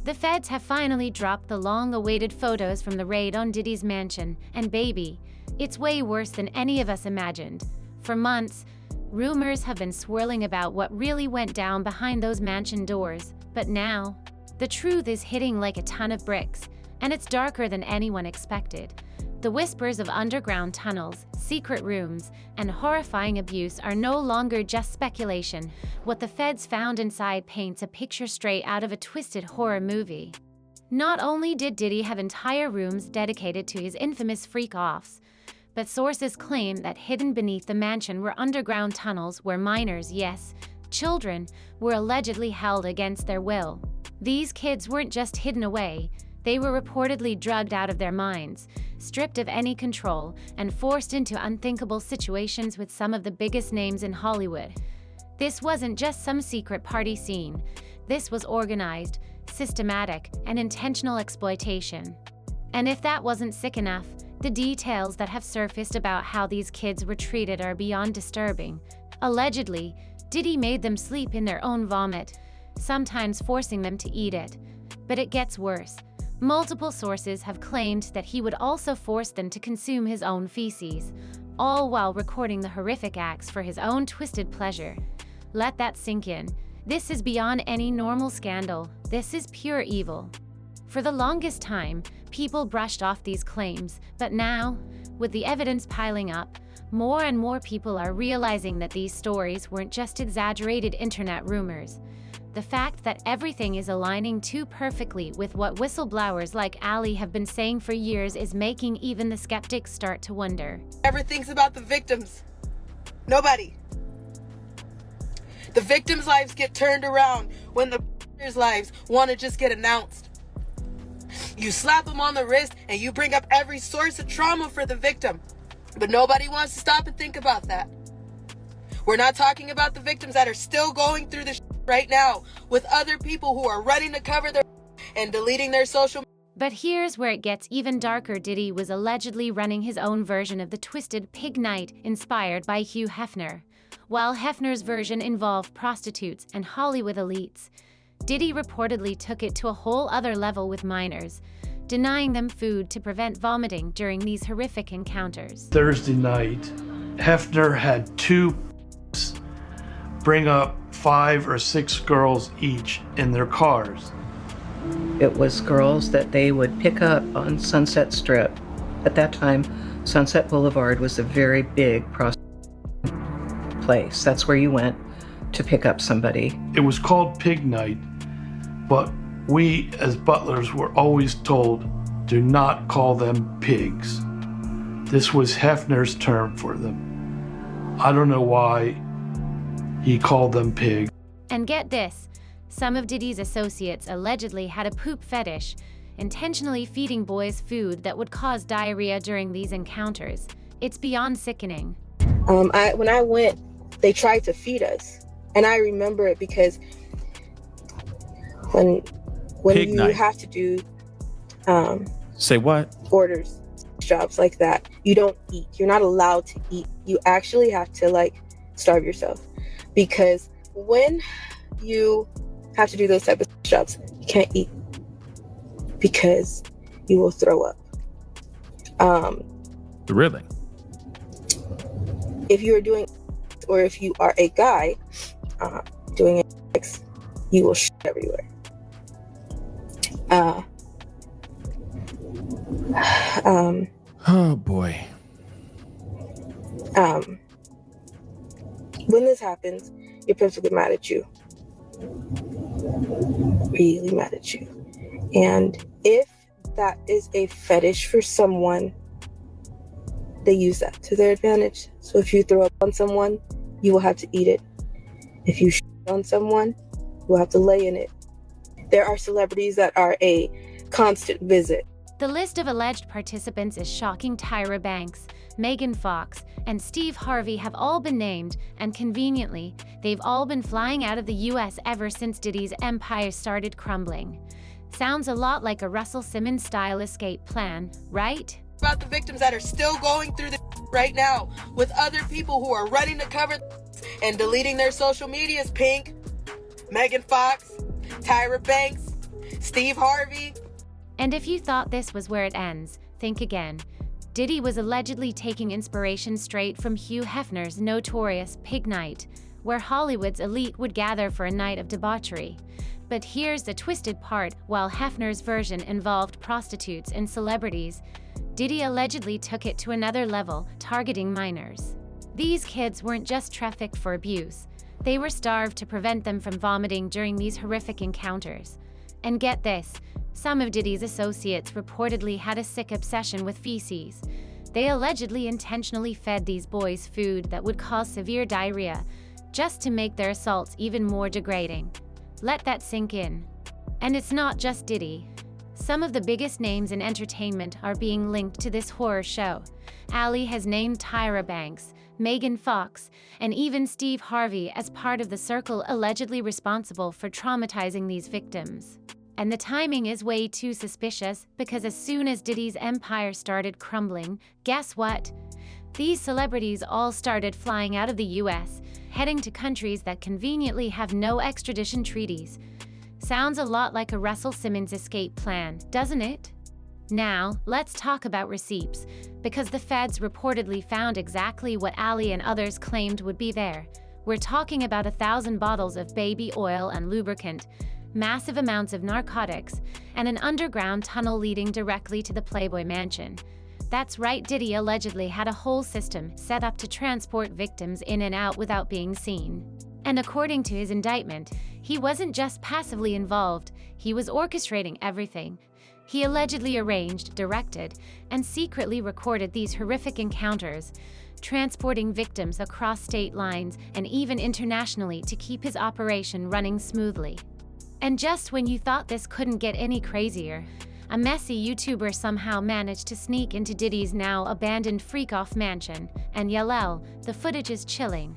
The feds have finally dropped the long-awaited photos from the raid on Diddy's mansion, and baby, it's way worse than any of us imagined. For months, rumors have been swirling about what really went down behind those mansion doors, but now, the truth is hitting like a ton of bricks, and it's darker than anyone expected. The whispers of underground tunnels, secret rooms, and horrifying abuse are no longer just speculation. What the feds found inside paints a picture straight out of a twisted horror movie. Not only did Diddy have entire rooms dedicated to his infamous freak-offs, but sources claim that hidden beneath the mansion were underground tunnels where minors, yes, children, were allegedly held against their will. These kids weren't just hidden away, they were reportedly drugged out of their minds, stripped of any control, and forced into unthinkable situations with some of the biggest names in Hollywood. This wasn't just some secret party scene. This was organized, systematic, and intentional exploitation. And if that wasn't sick enough, the details that have surfaced about how these kids were treated are beyond disturbing. Allegedly, Diddy made them sleep in their own vomit, sometimes forcing them to eat it. But it gets worse. Multiple sources have claimed that he would also force them to consume his own feces, all while recording the horrific acts for his own twisted pleasure. Let that sink in. This is beyond any normal scandal. This is pure evil. For the longest time, people brushed off these claims, but now, with the evidence piling up, more and more people are realizing that these stories weren't just exaggerated internet rumors. The fact that everything is aligning too perfectly with what whistleblowers like Ali have been saying for years is making even the skeptics start to wonder. Never thinks about the victims. Nobody. The victims' lives get turned around when the lives want to just get announced. You slap them on the wrist and you bring up every source of trauma for the victim. But nobody wants to stop and think about that. We're not talking about the victims that are still going through this right now with other people who are running to cover their and deleting their social. But here's where it gets even darker. Diddy was allegedly running his own version of the twisted pig night inspired by Hugh Hefner. While Hefner's version involved prostitutes and Hollywood elites, Diddy reportedly took it to a whole other level with minors, denying them food to prevent vomiting during these horrific encounters. Thursday night, Hefner had two bring up 5 or 6 girls each in their cars. It was girls that they would pick up on Sunset Strip. At that time, Sunset Boulevard was a very big prostitution place. That's where you went to pick up somebody. It was called Pig Night, but we as butlers were always told, do not call them pigs. This was Hefner's term for them. I don't know why he called them pigs. And get this, some of Diddy's associates allegedly had a poop fetish, intentionally feeding boys food that would cause diarrhea during these encounters. It's beyond sickening. When I went, they tried to feed us. And I remember it because when Pig you night. have to do Say what? orders, jobs like that, you don't eat. You're not allowed to eat. You actually have to starve yourself. Because when you have to do those type of jobs, you can't eat because you will throw up. Really? If you are doing, or if you are a guy doing sex, you will shit everywhere. Oh boy. When this happens, your parents will get mad at you. Really mad at you. And if that is a fetish for someone, they use that to their advantage. So if you throw up on someone, you will have to eat it. If you shit on someone, you will have to lay in it. There are celebrities that are a constant visit. The list of alleged participants is shocking. Tyra Banks, Megan Fox, and Steve Harvey have all been named, and conveniently, they've all been flying out of the US ever since Diddy's empire started crumbling. Sounds a lot like a Russell Simmons-style escape plan, right? About the victims that are still going through this right now with other people who are running to cover and deleting their social medias. Pink, Megan Fox, Tyra Banks, Steve Harvey. And if you thought this was where it ends, think again. Diddy was allegedly taking inspiration straight from Hugh Hefner's notorious Pig Night, where Hollywood's elite would gather for a night of debauchery. But here's the twisted part: while Hefner's version involved prostitutes and celebrities, Diddy allegedly took it to another level, targeting minors. These kids weren't just trafficked for abuse, they were starved to prevent them from vomiting during these horrific encounters. And get this, some of Diddy's associates reportedly had a sick obsession with feces. They allegedly intentionally fed these boys food that would cause severe diarrhea, just to make their assaults even more degrading. Let that sink in. And it's not just Diddy. Some of the biggest names in entertainment are being linked to this horror show. Ali has named Tyra Banks, Megan Fox, and even Steve Harvey as part of the circle allegedly responsible for traumatizing these victims. And the timing is way too suspicious, because as soon as Diddy's empire started crumbling, guess what? These celebrities all started flying out of the US, heading to countries that conveniently have no extradition treaties. Sounds a lot like a Russell Simmons escape plan, doesn't it? Now, let's talk about receipts, because the feds reportedly found exactly what Ali and others claimed would be there. We're talking about 1,000 bottles of baby oil and lubricant, massive amounts of narcotics, and an underground tunnel leading directly to the Playboy Mansion. That's right, Diddy allegedly had a whole system set up to transport victims in and out without being seen. And according to his indictment, he wasn't just passively involved, he was orchestrating everything. He allegedly arranged, directed, and secretly recorded these horrific encounters, transporting victims across state lines and even internationally to keep his operation running smoothly. And just when you thought this couldn't get any crazier, a messy YouTuber somehow managed to sneak into Diddy's now abandoned freak-off mansion, and Yalel, the footage is chilling.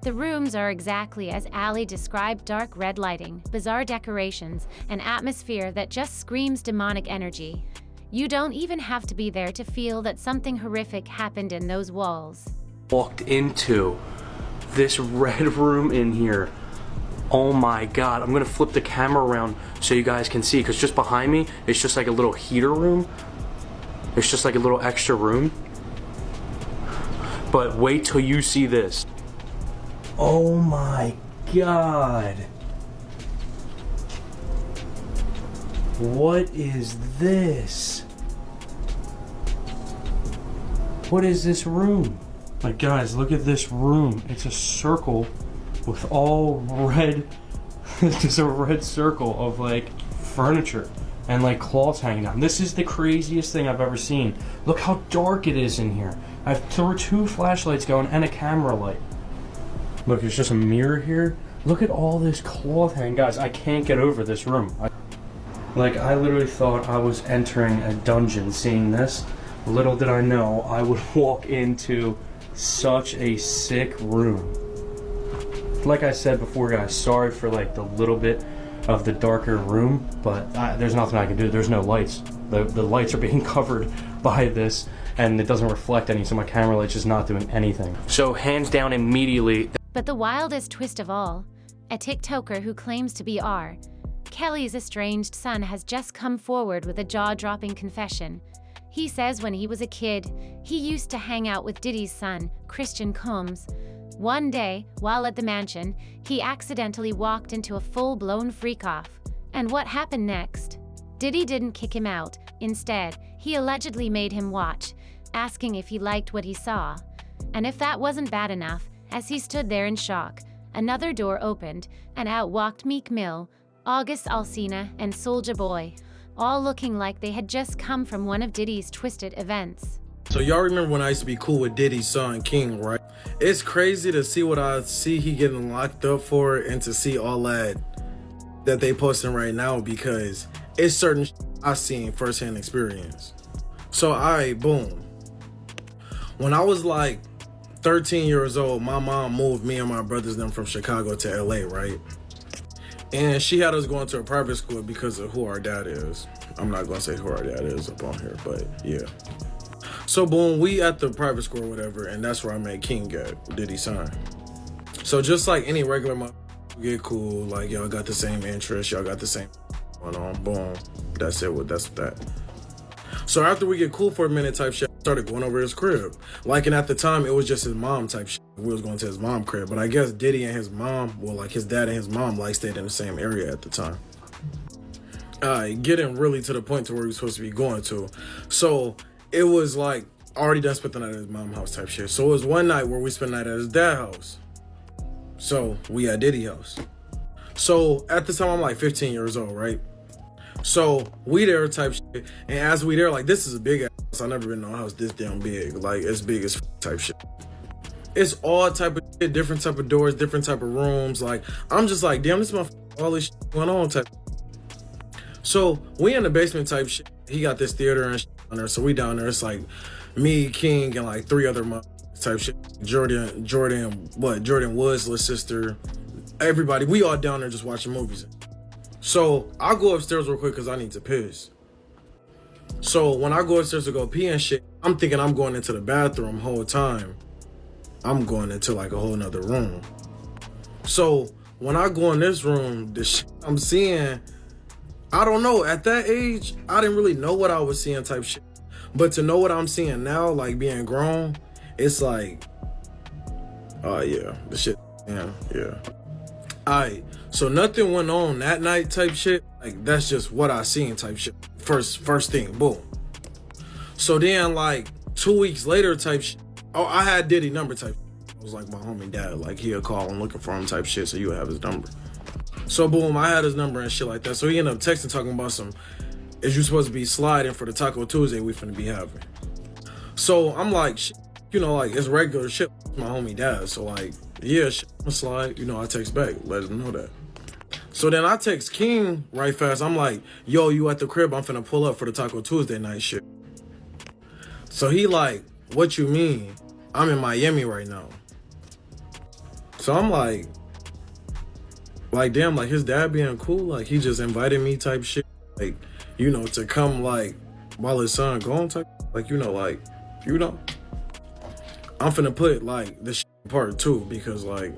The rooms are exactly as Ali described: dark red lighting, bizarre decorations, an atmosphere that just screams demonic energy. You don't even have to be there to feel that something horrific happened in those walls. Walked into this red room in here. Oh my god, I'm gonna flip the camera around so you guys can see, because just behind me, it's just like a little heater room. It's just like a little extra room. But wait till you see this. Oh my god. What is this? What is this room? Like, guys, look at this room. It's a circle with all red, just a red circle of like furniture and like cloths hanging down. This is the craziest thing I've ever seen. Look how dark it is in here. There were 2 flashlights going and a camera light. Look, there's just a mirror here. Look at all this cloth hanging. Guys, I can't get over this room. I literally thought I was entering a dungeon seeing this. Little did I know I would walk into such a sick room. Like I said before, guys, sorry for like the little bit of the darker room, but there's nothing I can do. There's no lights. The lights are being covered by this, and it doesn't reflect any, so my camera light's just not doing anything. So hands down, immediately. But the wildest twist of all, a TikToker who claims to be R. Kelly's estranged son has just come forward with a jaw-dropping confession. He says when he was a kid, he used to hang out with Diddy's son, Christian Combs. One day, while at the mansion, he accidentally walked into a full-blown freak-off. And what happened next? Diddy didn't kick him out. Instead, he allegedly made him watch, asking if he liked what he saw. And if that wasn't bad enough, as he stood there in shock, another door opened, and out walked Meek Mill, August Alsina, and Soulja Boy, all looking like they had just come from one of Diddy's twisted events. So y'all remember when I used to be cool with Diddy's son, King, right? It's crazy to see what I see he getting locked up for, and to see all that they posting right now, because it's certain I seen firsthand experience. So boom. When I was like 13 years old, my mom moved me and my brothers them from Chicago to LA, right? And she had us going to a private school because of who our dad is. I'm not gonna say who our dad is up on here, but yeah. So boom, we at the private school or whatever, and that's where I met King at, Diddy's son. So just like any regular get cool, like y'all got the same interests, y'all got the same going on. Boom. That's it. That's that. So after we get cool for a minute type shit, I started going over his crib. Like, and at the time, it was just his mom type shit. We was going to his mom crib. But I guess Diddy and his mom, well, like his dad and his mom, like stayed in the same area at the time. Getting really to the point to where we were supposed to be going to. So it was like, already done spent the night at his mom's house type shit. So it was one night where we spent the night at his dad's house. So we at Diddy's house. So at the time, I'm like 15 years old, right? So we there type shit. And as we there, like, this is a big ass house. I never been in a house this damn big. Like, as big as type shit. It's all type of shit, different type of doors, different type of rooms. Like, I'm just like, damn, this motherfucker, all this shit going on type. So we in the basement type shit. He got this theater and shit on there. So we down there. It's like me, King, and like 3 other type shit. Jordan Woods' little sister. Everybody. We all down there just watching movies. So I go upstairs real quick because I need to piss. So when I go upstairs to go pee and shit, I'm thinking I'm going into the bathroom whole time. I'm going into like a whole nother room. So when I go in this room, the shit I'm seeing, I don't know. At that age, I didn't really know what I was seeing type shit. But to know what I'm seeing now, like being grown, it's like, oh yeah, the shit, yeah. Alright, so nothing went on that night type shit. Like, that's just what I seen type shit. First thing, boom. So then like 2 weeks later type shit, oh, I had Diddy number type shit. It was like my homie dad, like he'll call and looking for him type shit, so you would have his number. So boom, I had his number and shit like that. So he ended up texting talking about some, is you supposed to be sliding for the Taco Tuesday we finna be having. So I'm like, shit, you know, like it's regular shit. My homie dad, so like, yeah, shit, I'm gonna slide. You know, I text back, let him know that. So then I text King right fast. I'm like, yo, you at the crib? I'm finna pull up for the Taco Tuesday night shit. So he like, what you mean? I'm in Miami right now. So I'm like damn, like his dad being cool, like he just invited me type shit, like, you know, to come like while his son gone type, like, you know, like, you know. I'm finna put like this shit in part 2 because like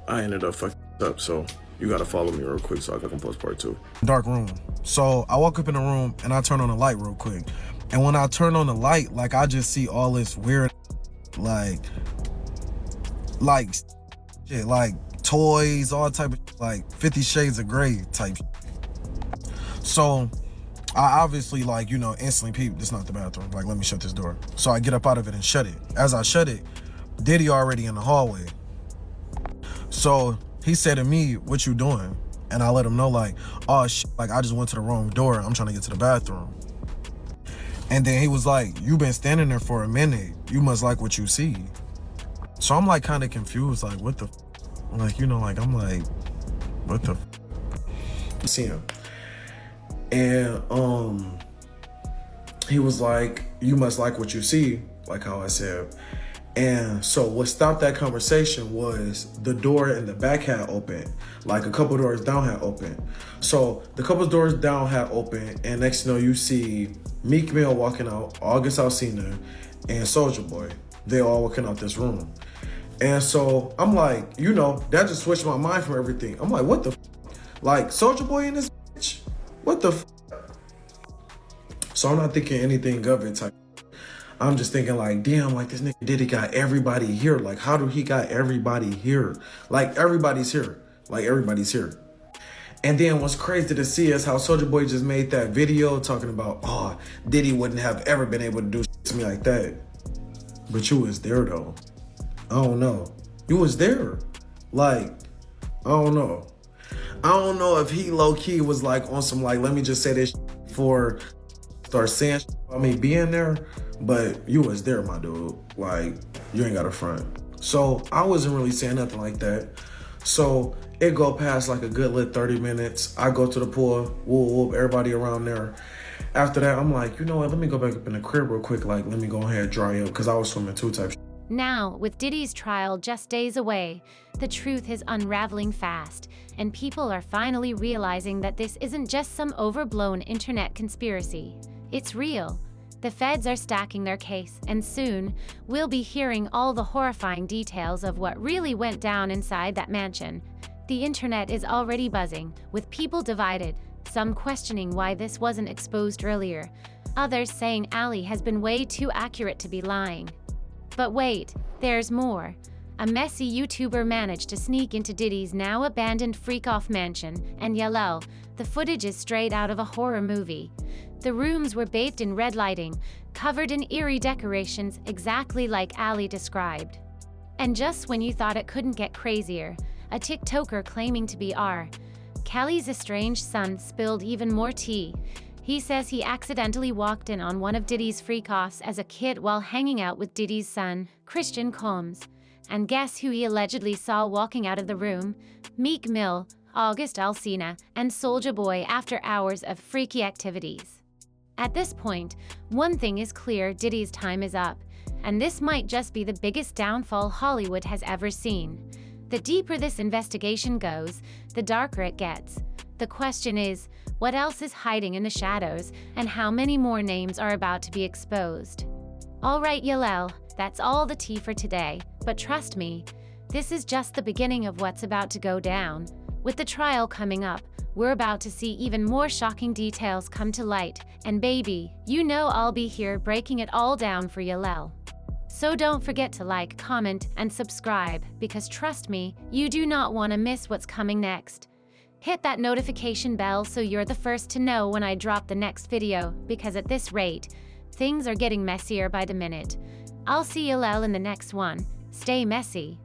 I ended up fucking up, so you gotta follow me real quick so I can post part 2. Dark room. So I walk up in the room and I turn on the light real quick. And when I turn on the light, like I just see all this weird like shit, like toys, all type of like 50 Shades of Grey type shit. So I obviously, like, you know, instantly peep, this is not the bathroom. Like, let me shut this door. So I get up out of it and shut it. As I shut it, Diddy already in the hallway. So he said to me, what you doing? And I let him know, like, oh shit, like I just went to the wrong door. I'm trying to get to the bathroom. And then he was like, you been standing there for a minute. You must like what you see. So I'm like kind of confused, like what the, like, you know, like I'm like, what the, see him. And he was like, you must like what you see, like how I said. And so what stopped that conversation was the door in the back had opened, like a couple doors down had opened. So the couple doors down had opened, and next you know, you see Meek Mill walking out, August Alsina, and Soulja Boy. They all walking out this room. And so I'm like, you know, that just switched my mind from everything. I'm like, what the f-? Like, Soulja Boy in this bitch? What the f-? So I'm not thinking anything of it type. I'm just thinking like, damn, like this nigga Diddy got everybody here. Like, how do he got everybody here? Like, everybody's here. Like, everybody's here. And then what's crazy to see is how Soulja Boy just made that video talking about, oh, Diddy wouldn't have ever been able to do shit to me like that. But you was there though. I don't know. You was there. Like, I don't know. I don't know if he low-key was like on some like, let me just say this for start saying about me being there, but you was there, my dude. Like, you ain't got a front. So I wasn't really saying nothing like that. So it go past like a good lit 30 minutes. I go to the pool, whoop, everybody around there. After that, I'm like, you know what, let me go back up in the crib real quick. Like, let me go ahead and dry up, because I was swimming too type. Now, with Diddy's trial just days away, the truth is unraveling fast, and people are finally realizing that this isn't just some overblown internet conspiracy. It's real. The feds are stacking their case, and soon, we'll be hearing all the horrifying details of what really went down inside that mansion. The internet is already buzzing, with people divided. some questioning why this wasn't exposed earlier, others saying Ali has been way too accurate to be lying. But wait, there's more. A messy YouTuber managed to sneak into Diddy's now abandoned freak-off mansion, and yellow, the footage is straight out of a horror movie. The rooms were bathed in red lighting, covered in eerie decorations exactly like Ali described. And just when you thought it couldn't get crazier, a TikToker claiming to be Callie's estranged son spilled even more tea. He says he accidentally walked in on one of Diddy's freak-offs as a kid while hanging out with Diddy's son, Christian Combs. And guess who he allegedly saw walking out of the room? Meek Mill, August Alsina, and Soulja Boy after hours of freaky activities. At this point, one thing is clear: Diddy's time is up, and this might just be the biggest downfall Hollywood has ever seen. The deeper this investigation goes, the darker it gets. The question is, what else is hiding in the shadows, and how many more names are about to be exposed? Alright, Yalel, that's all the tea for today, but trust me, this is just the beginning of what's about to go down. With the trial coming up, we're about to see even more shocking details come to light, and baby, you know I'll be here breaking it all down for Yalel. So don't forget to like, comment, and subscribe, because trust me, you do not want to miss what's coming next. Hit that notification bell so you're the first to know when I drop the next video, because at this rate, things are getting messier by the minute. I'll see Yalel in the next one. Stay messy.